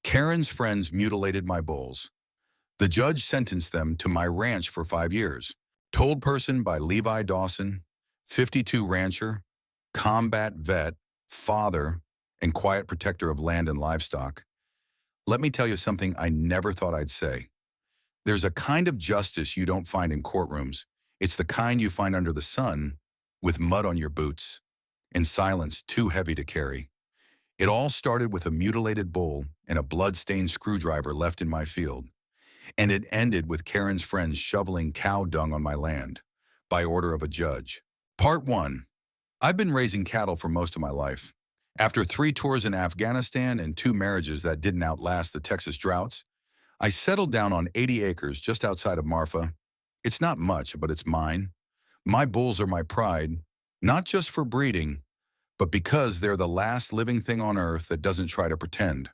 Karen's friends mutilated my bulls. The judge sentenced them to my ranch for 5 years. Told person by Levi Dawson, 52 rancher, combat vet, father, and quiet protector of land and livestock. Let me tell you something I never thought I'd say. There's a kind of justice you don't find in courtrooms. It's the kind you find under the sun, with mud on your boots, and silence too heavy to carry. It all started with a mutilated bull and a blood-stained screwdriver left in my field. And it ended with Karen's friends shoveling cow dung on my land, by order of a judge. Part 1. I've been raising cattle for most of my life. After 3 tours in Afghanistan and 2 marriages that didn't outlast the Texas droughts, I settled down on 80 acres just outside of Marfa. It's not much, but it's mine. My bulls are my pride, not just for breeding, but because they're the last living thing on earth that doesn't try to pretend.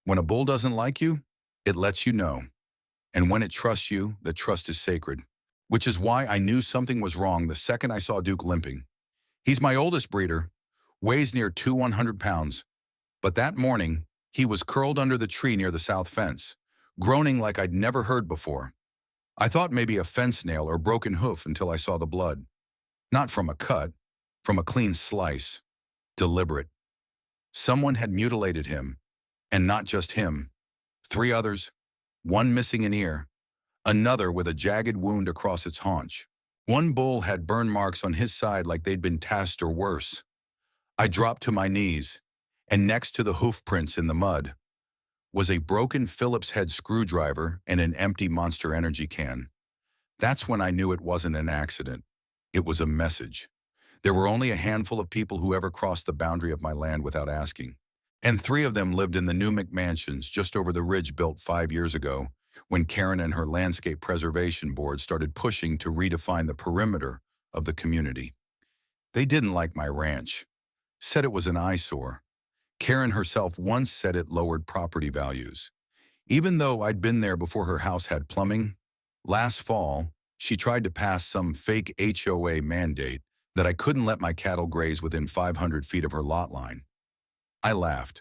When a bull doesn't like you, it lets you know. And when it trusts you, the trust is sacred. Which is why I knew something was wrong the second I saw Duke limping. He's my oldest breeder, weighs near 100 pounds. But that morning, he was curled under the tree near the south fence, groaning like I'd never heard before. I thought maybe a fence nail or broken hoof until I saw the blood. Not from a cut, from a clean slice. Deliberate. Someone had mutilated him, and not just him. 3 others, one missing an ear, another with a jagged wound across its haunch. One bull had burn marks on his side like they'd been tasked or worse. I dropped to my knees, and next to the hoof prints in the mud was a broken Phillips head screwdriver and an empty Monster Energy can. That's when I knew it wasn't an accident. It was a message. There were only a handful of people who ever crossed the boundary of my land without asking. And 3 of them lived in the new McMansions just over the ridge built 5 years ago, when Karen and her landscape preservation board started pushing to redefine the perimeter of the community. They didn't like my ranch, said it was an eyesore. Karen herself once said it lowered property values. Even though I'd been there before her house had plumbing, last fall, she tried to pass some fake HOA mandate that I couldn't let my cattle graze within 500 feet of her lot line. I laughed,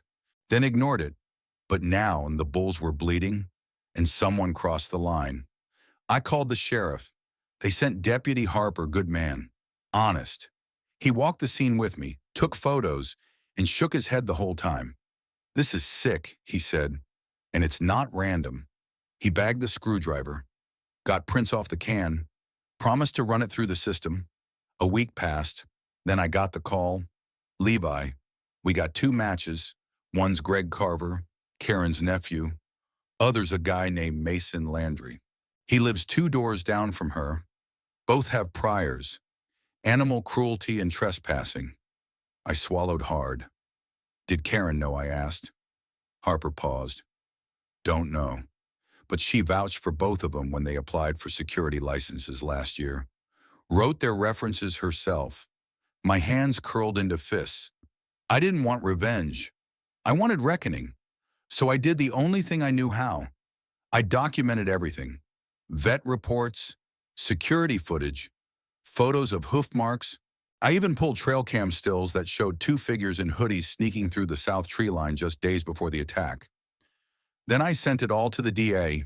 then ignored it. But now the bulls were bleeding, and someone crossed the line. I called the sheriff. They sent Deputy Harper, good man, honest. He walked the scene with me, took photos, and shook his head the whole time. "This is sick," he said, "and it's not random." He bagged the screwdriver, got prints off the can, promised to run it through the system. A week passed, then I got the call. "Levi, we got 2 matches. One's Greg Carver, Karen's nephew. Other's a guy named Mason Landry. He lives 2 doors down from her. Both have priors, animal cruelty and trespassing." I swallowed hard. "Did Karen know?" I asked. Harper paused. "Don't know. But she vouched for both of them when they applied for security licenses last year. Wrote their references herself." My hands curled into fists. I didn't want revenge. I wanted reckoning. So I did the only thing I knew how. I documented everything. Vet reports, security footage, photos of hoof marks. I even pulled trail cam stills that showed 2 figures in hoodies sneaking through the south tree line just days before the attack. Then I sent it all to the DA.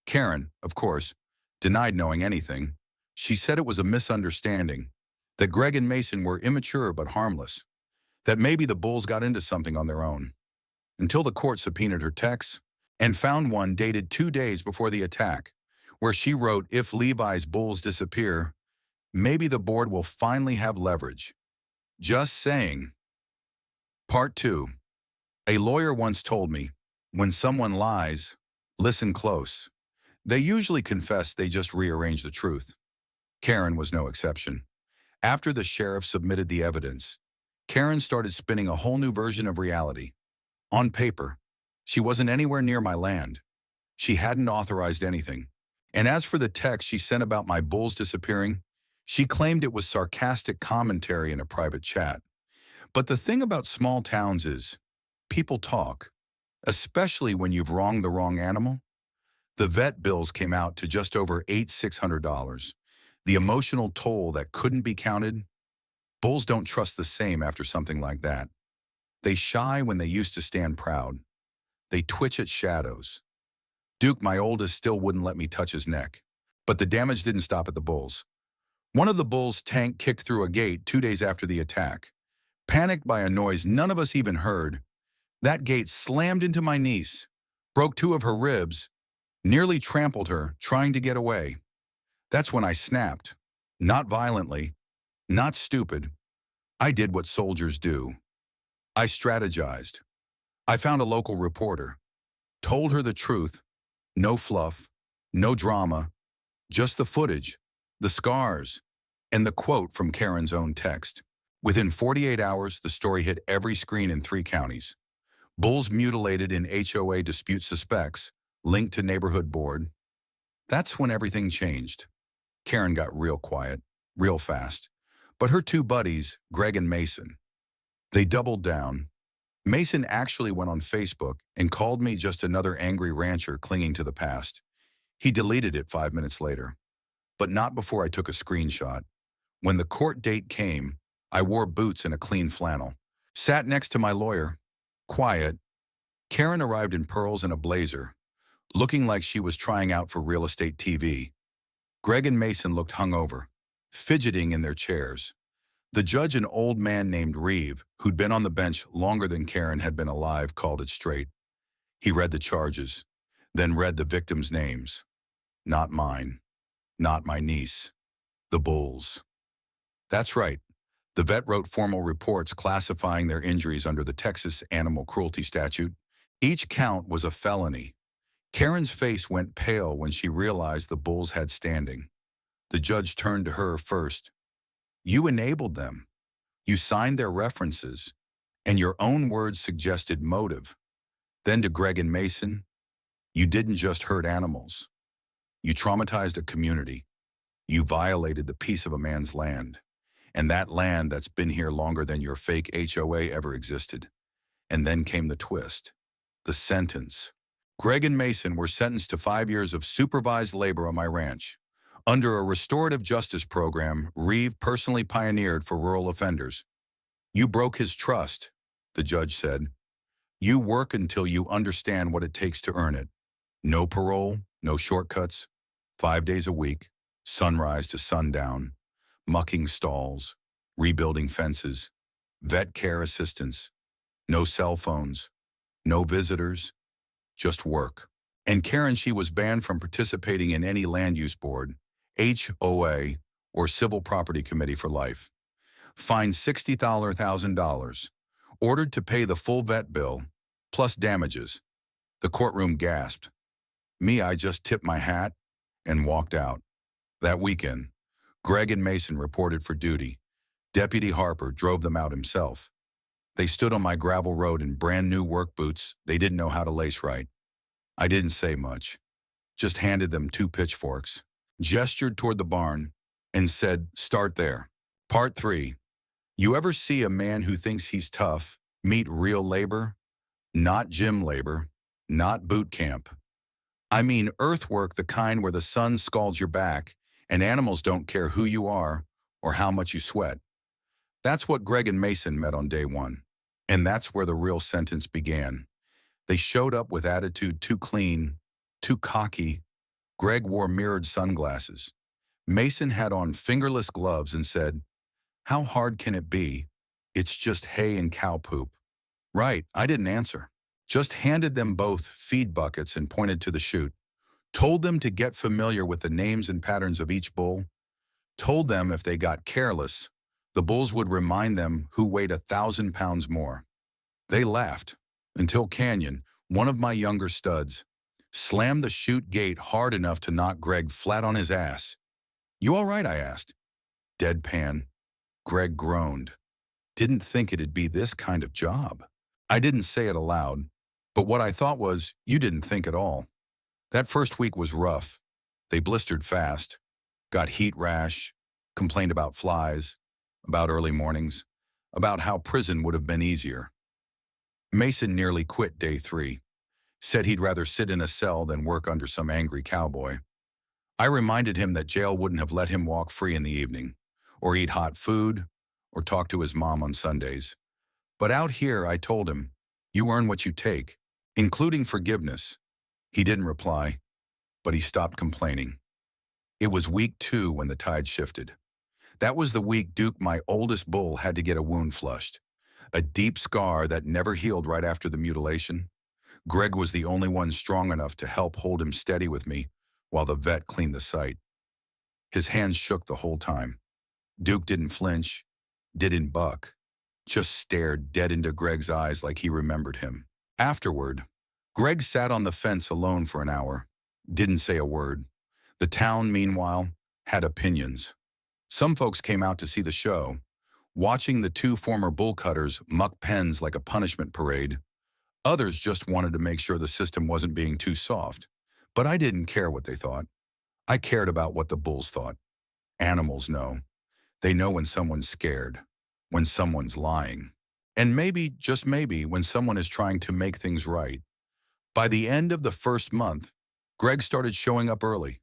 Karen, of course, denied knowing anything. She said it was a misunderstanding, that Greg and Mason were immature but harmless, that maybe the bulls got into something on their own. Until the court subpoenaed her texts and found one dated 2 days before the attack, where she wrote, "If Levi's bulls disappear, maybe the board will finally have leverage." Just saying. Part 2. A lawyer once told me, when someone lies, listen close. They usually confess, they just rearrange the truth. Karen was no exception. After the sheriff submitted the evidence, Karen started spinning a whole new version of reality. On paper, she wasn't anywhere near my land. She hadn't authorized anything. And as for the text she sent about my bulls disappearing, she claimed it was sarcastic commentary in a private chat. But the thing about small towns is, people talk, especially when you've wronged the wrong animal. The vet bills came out to just over $600. The emotional toll that couldn't be counted. Bulls don't trust the same after something like that. They shy when they used to stand proud. They twitch at shadows. Duke, my oldest, still wouldn't let me touch his neck. But the damage didn't stop at the bulls. One of the bulls' tank kicked through a gate 2 days after the attack. Panicked by a noise none of us even heard, that gate slammed into my niece, broke 2 of her ribs, nearly trampled her, trying to get away. That's when I snapped. Not violently, not stupid. I did what soldiers do. I strategized. I found a local reporter, told her the truth, no fluff, no drama, just the footage, the scars, and the quote from Karen's own text. Within 48 hours, the story hit every screen in 3 counties. Bulls mutilated in HOA dispute suspects, linked to neighborhood board. That's when everything changed. Karen got real quiet, real fast. But her 2 buddies, Greg and Mason, they doubled down. Mason actually went on Facebook and called me just another angry rancher clinging to the past. He deleted it 5 minutes later, but not before I took a screenshot. When the court date came, I wore boots and a clean flannel. Sat next to my lawyer, quiet. Karen arrived in pearls and a blazer, looking like she was trying out for real estate TV. Greg and Mason looked hungover, fidgeting in their chairs. The judge, an old man named Reeve, who'd been on the bench longer than Karen had been alive, called it straight. He read the charges, then read the victims' names. Not mine, not my niece, the bulls. That's right. The vet wrote formal reports classifying their injuries under the Texas Animal Cruelty Statute. Each count was a felony. Karen's face went pale when she realized the bulls had standing. The judge turned to her first. You enabled them. You signed their references, and your own words suggested motive. Then to Greg and Mason, you didn't just hurt animals. You traumatized a community. You violated the peace of a man's land, and that land that's been here longer than your fake HOA ever existed. And then came the twist, the sentence. Greg and Mason were sentenced to 5 years of supervised labor on my ranch. Under a restorative justice program Reeve personally pioneered for rural offenders. You broke his trust, the judge said. You work until you understand what it takes to earn it. No parole, no shortcuts, 5 days a week, sunrise to sundown, mucking stalls, rebuilding fences, vet care assistance, no cell phones, no visitors, just work. And Karen, she was banned from participating in any land use board, HOA, or civil property committee for life. Fined $60,000, ordered to pay the full vet bill, plus damages. The courtroom gasped. Me, I just tipped my hat and walked out. That weekend, Greg and Mason reported for duty. Deputy Harper drove them out himself. They stood on my gravel road in brand new work boots they didn't know how to lace right. I didn't say much, just handed them 2 pitchforks, gestured toward the barn, and said, start there. Part 3. You ever see a man who thinks he's tough meet real labor? Not gym labor, not boot camp. I mean earthwork, the kind where the sun scalds your back and animals don't care who you are or how much you sweat. That's what Greg and Mason met on day 1. And that's where the real sentence began. They showed up with attitude too clean, too cocky. Greg wore mirrored sunglasses. Mason had on fingerless gloves and said, how hard can it be? It's just hay and cow poop. Right, I didn't answer. Just handed them both feed buckets and pointed to the chute. Told them to get familiar with the names and patterns of each bull. Told them if they got careless, the bulls would remind them who weighed 1,000 pounds more. They laughed until Canyon, one of my younger studs, slammed the chute gate hard enough to knock Greg flat on his ass. You all right? I asked. Deadpan. Greg groaned. Didn't think it'd be this kind of job. I didn't say it aloud, but what I thought was, you didn't think at all. That first week was rough. They blistered fast, got heat rash, complained about flies, about early mornings, about how prison would have been easier. Mason nearly quit day 3, said he'd rather sit in a cell than work under some angry cowboy. I reminded him that jail wouldn't have let him walk free in the evening, or eat hot food, or talk to his mom on Sundays. But out here, I told him, you earn what you take. including forgiveness. He didn't reply, but he stopped complaining. It was week 2 when the tide shifted. That was the week Duke, my oldest bull, had to get a wound flushed. A deep scar that never healed right after the mutilation. Greg was the only one strong enough to help hold him steady with me while the vet cleaned the site. His hands shook the whole time. Duke didn't flinch, didn't buck, just stared dead into Greg's eyes like he remembered him. Afterward, Greg sat on the fence alone for an hour, didn't say a word. The town, meanwhile, had opinions. Some folks came out to see the show, watching the 2 former bull cutters muck pens like a punishment parade. Others just wanted to make sure the system wasn't being too soft. But I didn't care what they thought. I cared about what the bulls thought. Animals know. They know when someone's scared, when someone's lying, and maybe, just maybe, when someone is trying to make things right. By the end of the first month, Greg started showing up early.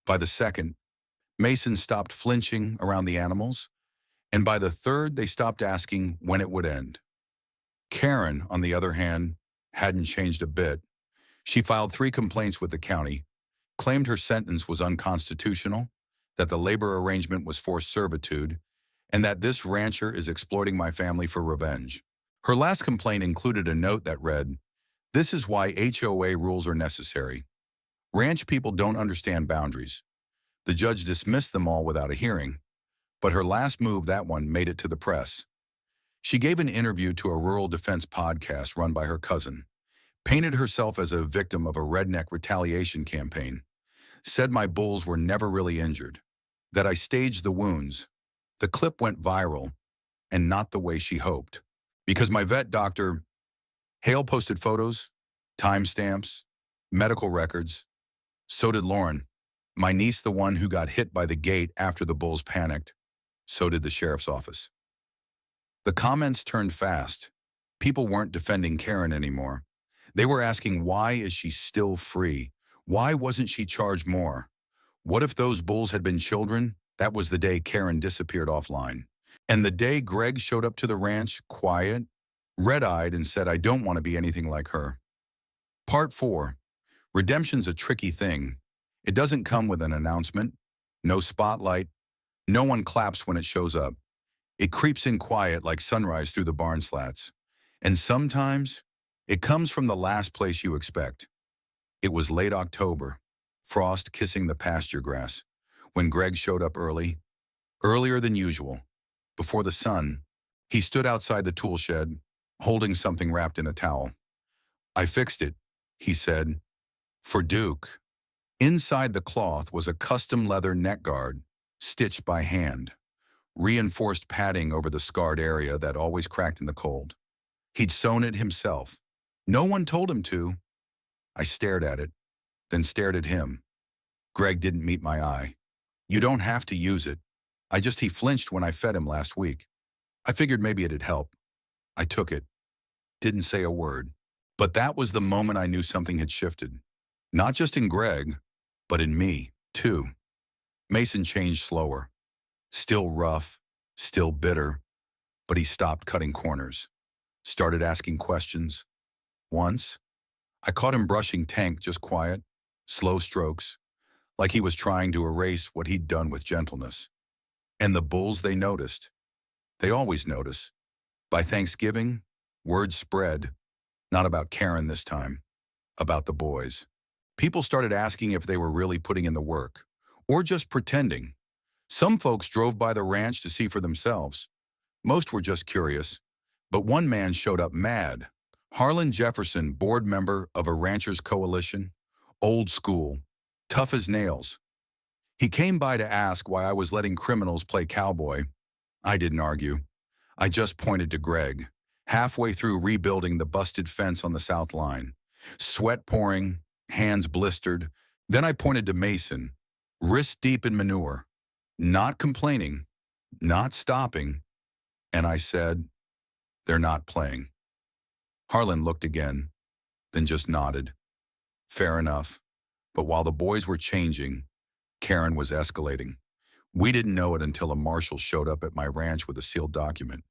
By the second, Mason stopped flinching around the animals, and by the third, they stopped asking when it would end. Karen, on the other hand, hadn't changed a bit. She filed 3 complaints with the county, claimed her sentence was unconstitutional, that the labor arrangement was forced servitude, and that this rancher is exploiting my family for revenge. Her last complaint included a note that read, "This is why HOA rules are necessary. Ranch people don't understand boundaries." The judge dismissed them all without a hearing, but her last move, that one, made it to the press. She gave an interview to a rural defense podcast run by her cousin, painted herself as a victim of a redneck retaliation campaign, said my bulls were never really injured, that I staged the wounds. The clip went viral, and not the way she hoped. Because my vet doctor, Hale, posted photos, timestamps, medical records. So did Lauren, my niece, the one who got hit by the gate after the bulls panicked. So did the sheriff's office. The comments turned fast. People weren't defending Karen anymore. They were asking, why is she still free? Why wasn't she charged more? What if those bulls had been children? That was the day Karen disappeared offline. And the day Greg showed up to the ranch, quiet, red-eyed, and said, "I don't want to be anything like her." Part 4. Redemption's a tricky thing. It doesn't come with an announcement, no spotlight, no one claps when it shows up. It creeps in quiet like sunrise through the barn slats. And sometimes, it comes from the last place you expect. It was late October, frost kissing the pasture grass, when Greg showed up early, earlier than usual. Before the sun, he stood outside the tool shed, holding something wrapped in a towel. "I fixed it," he said, "for Duke." Inside the cloth was a custom leather neck guard, stitched by hand, reinforced padding over the scarred area that always cracked in the cold. He'd sewn it himself. No one told him to. I stared at it, then stared at him. Greg didn't meet my eye. "You don't have to use it. He flinched when I fed him last week. I figured maybe it'd help." I took it. Didn't say a word. But that was the moment I knew something had shifted. Not just in Greg, but in me, too. Mason changed slower. Still rough, still bitter, but he stopped cutting corners. Started asking questions. Once, I caught him brushing Tank, just quiet, slow strokes, like he was trying to erase what he'd done with gentleness. And the bulls, they noticed. They always notice. By Thanksgiving, word spread, not about Karen this time, about the boys. People started asking if they were really putting in the work, or just pretending. Some folks drove by the ranch to see for themselves. Most were just curious. But one man showed up mad. Harlan Jefferson, board member of a ranchers coalition, old school, tough as nails. He came by to ask why I was letting criminals play cowboy. I didn't argue. I just pointed to Greg, halfway through rebuilding the busted fence on the south line. Sweat pouring, hands blistered. Then I pointed to Mason, wrist deep in manure, not complaining, not stopping. And I said, "They're not playing." Harlan looked again, then just nodded. Fair enough. But while the boys were changing, Karen was escalating. We didn't know it until a marshal showed up at my ranch with a sealed document.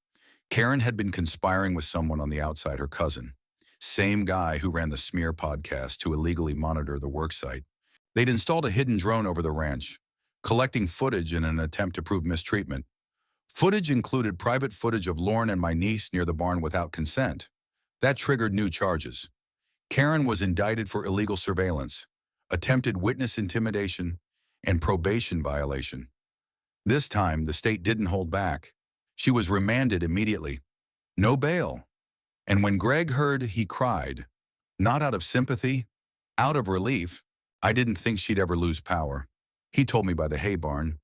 Karen had been conspiring with someone on the outside, her cousin. Same guy who ran the smear podcast to illegally monitor the worksite. They'd installed a hidden drone over the ranch, collecting footage in an attempt to prove mistreatment. Footage included private footage of Lauren and my niece near the barn without consent. That triggered new charges. Karen was indicted for illegal surveillance, attempted witness intimidation, and probation violation. This time, the state didn't hold back. She was remanded immediately. No bail. And when Greg heard, he cried. Not out of sympathy, out of relief. I didn't think she'd ever lose power. He told me by the hay barn.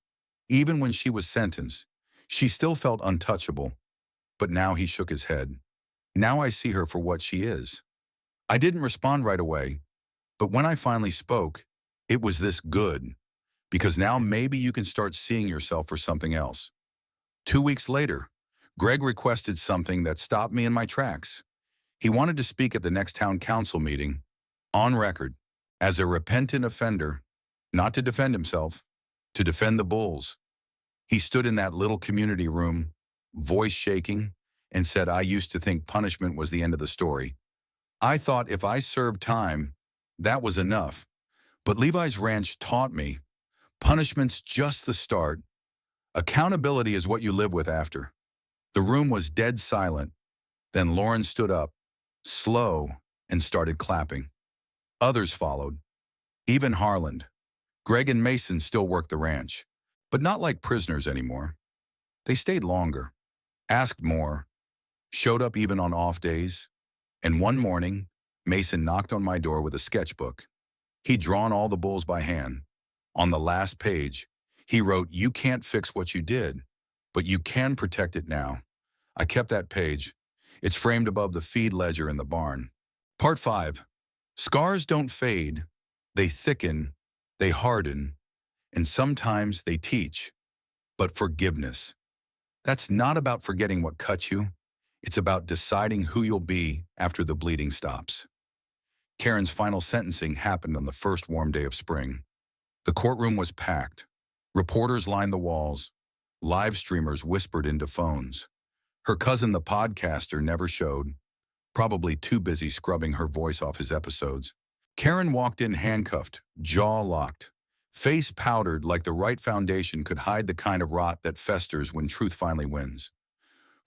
Even when she was sentenced, she still felt untouchable. But now he shook his head. Now I see her for what she is. I didn't respond right away, but when I finally spoke, it was this good. Because now maybe you can start seeing yourself for something else. 2 weeks later, Greg requested something that stopped me in my tracks. He wanted to speak at the next town council meeting, on record, as a repentant offender, not to defend himself, to defend the bulls. He stood in that little community room, voice shaking, and said, I used to think punishment was the end of the story. I thought if I served time, that was enough. But Levi's Ranch taught me, punishment's just the start. Accountability is what you live with after. The room was dead silent. Then Lauren stood up, slow, and started clapping. Others followed. Even Harland. Greg and Mason still worked the ranch, but not like prisoners anymore. They stayed longer, asked more, showed up even on off days. And one morning, Mason knocked on my door with a sketchbook. He'd drawn all the bulls by hand. On the last page, he wrote, You can't fix what you did, but you can protect it now. I kept that page. It's framed above the feed ledger in the barn. Part 5. Scars don't fade. They thicken, they harden, and sometimes they teach. But forgiveness. That's not about forgetting what cut you. It's about deciding who you'll be after the bleeding stops. Karen's final sentencing happened on the first warm day of spring. The courtroom was packed. Reporters lined the walls. Live streamers whispered into phones. Her cousin, the podcaster, never showed, probably too busy scrubbing her voice off his episodes. Karen walked in handcuffed, jaw locked, face powdered like the right foundation could hide the kind of rot that festers when truth finally wins.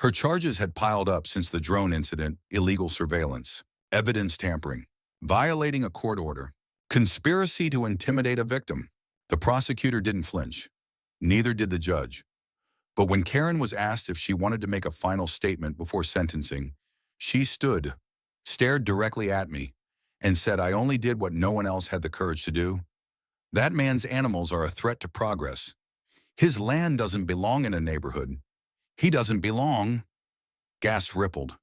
Her charges had piled up since the drone incident: illegal surveillance, evidence tampering, violating a court order, conspiracy to intimidate a victim. The prosecutor didn't flinch. Neither did the judge. But when Karen was asked if she wanted to make a final statement before sentencing, she stood, stared directly at me, and said, I only did what no one else had the courage to do. That man's animals are a threat to progress. His land doesn't belong in a neighborhood. He doesn't belong. Gasps rippled.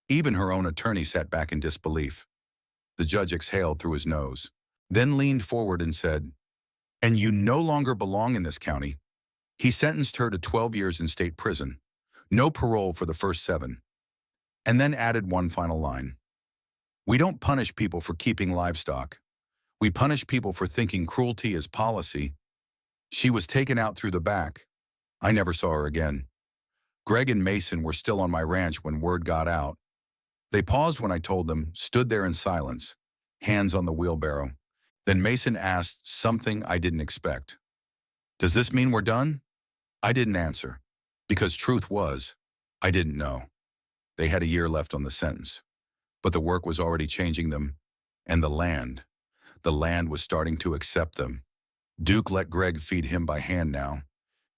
Even her own attorney sat back in disbelief. The judge exhaled through his nose, then leaned forward and said, And you no longer belong in this county. He sentenced her to 12 years in state prison, no parole for the first 7, and then added one final line. We don't punish people for keeping livestock. We punish people for thinking cruelty is policy. She was taken out through the back. I never saw her again. Greg and Mason were still on my ranch when word got out. They paused when I told them, stood there in silence, hands on the wheelbarrow. Then Mason asked something I didn't expect. Does this mean we're done? I didn't answer, because truth was, I didn't know. They had a year left on the sentence, but the work was already changing them, and the land was starting to accept them. Duke let Greg feed him by hand now.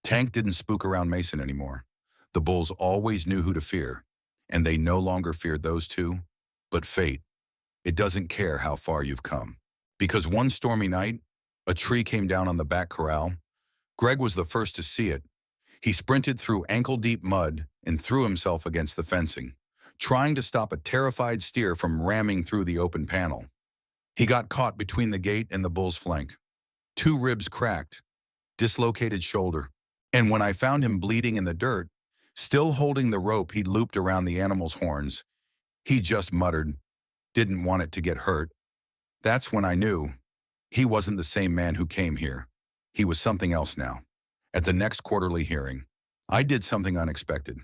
Tank didn't spook around Mason anymore. The bulls always knew who to fear, and they no longer feared those two, but fate. It doesn't care how far you've come. Because one stormy night, a tree came down on the back corral. Greg was the first to see it. He sprinted through ankle-deep mud and threw himself against the fencing, trying to stop a terrified steer from ramming through the open panel. He got caught between the gate and the bull's flank. 2 ribs cracked, dislocated shoulder, and when I found him bleeding in the dirt, still holding the rope he'd looped around the animal's horns, he just muttered, didn't want it to get hurt. That's when I knew he wasn't the same man who came here. He was something else now. At the next quarterly hearing, I did something unexpected.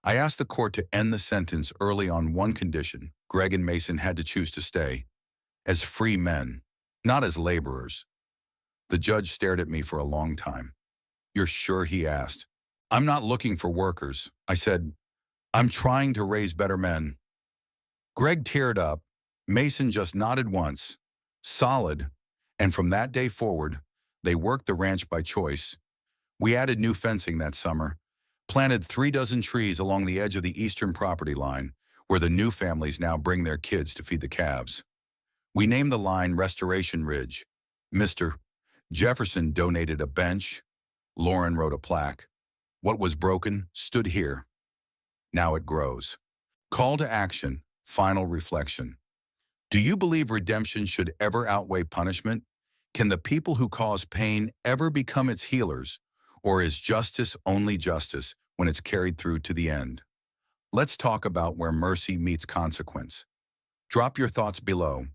I asked the court to end the sentence early on one condition: Greg and Mason had to choose to stay as free men, not as laborers. The judge stared at me for a long time. "You're sure?" he asked. "I'm not looking for workers," I said. "I'm trying to raise better men." Greg teared up. Mason just nodded once. Solid. And from that day forward, they worked the ranch by choice. We added new fencing that summer, planted 3 dozen trees along the edge of the eastern property line, where the new families now bring their kids to feed the calves. We named the line Restoration Ridge. Mr. Jefferson donated a bench. Lauren wrote a plaque. What was broken stood here. Now it grows. Call to action. Final reflection. Do you believe redemption should ever outweigh punishment? Can the people who cause pain ever become its healers? Or is justice only justice when it's carried through to the end? Let's talk about where mercy meets consequence. Drop your thoughts below.